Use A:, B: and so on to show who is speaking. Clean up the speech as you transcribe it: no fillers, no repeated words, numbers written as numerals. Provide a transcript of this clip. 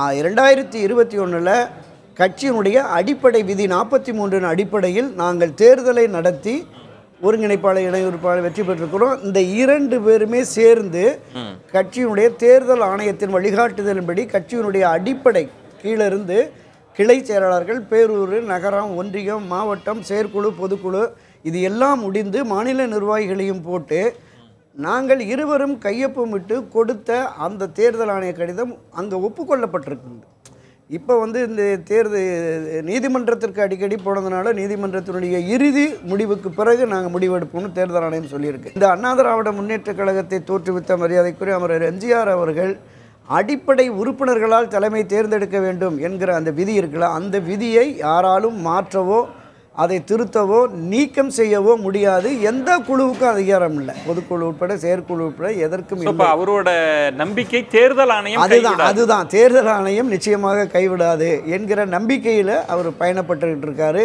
A: 2021 கட்சியினுடைய அடிப்படை விதி 43 அடிப்படையில் நாங்கள் தேர்தலை நடத்தி ஒருங்கிணைப்பாளர் இணையொருப்பாளர் வெற்றி பெற்றிருக்கிறோம். இந்த 2 பேருமே சேர்ந்து கட்சியினுடைய தேர்தல் ஆணையத்தின் வழிகாட்டுதலின்படி கட்சியினுடைய அடிப்படை கீழிருந்து கிளை செயலாளர்கள், பேரூர், நகரம், ஒன்றியம், மாவட்டம், செயற்குழு, பொதுக்குழு இது எல்லாம் முடிந்து மாநில நிர்வாகிகளையும் போட்டு நாங்கள் இருவரும் கையொப்பமிட்டு கொடுத்த அந்த தேர்தல் ஆணைய கடிதம் அங்கே ஒப்புக்கொள்ளப்பட்டிருக்கு. இப்போ இந்த தேர்தல் நீதிமன்றத்திற்கு அடிக்கடி போனதுனால நீதிமன்றத்தினுடைய இறுதி முடிவுக்கு பிறகு நாங்கள் முடிவெடுப்போம்னு தேர்தல் ஆணையம் சொல்லியிருக்கு. இந்த அண்ணா திராவிட முன்னேற்ற கழகத்தை தோற்றுவித்த மரியாதைக்குரிய அமரர் எம்ஜிஆர் அவர்கள் அடிப்படை உறுப்பினர்களால் தலைமை தேர்ந்தெடுக்க வேண்டும் என்கிற அந்த விதி இருக்குல்ல, அந்த விதியை யாராலும் மாற்றவோ அதை திருத்தவோ நீக்கம் செய்யவோ முடியாது. எந்த குழுவுக்கும் அதிகாரம் இல்லை, பொதுக்குழு உட்பட செயற்குழு உட்பட எதற்கும் இல்லை.
B: அவரோட நம்பிக்கை தேர்தல் ஆணையம்
A: அதுதான் தேர்தல் ஆணையம் நிச்சயமாக கைவிடாது என்கிற நம்பிக்கையில் அவர் பயணப்பட்டு இருக்காரு.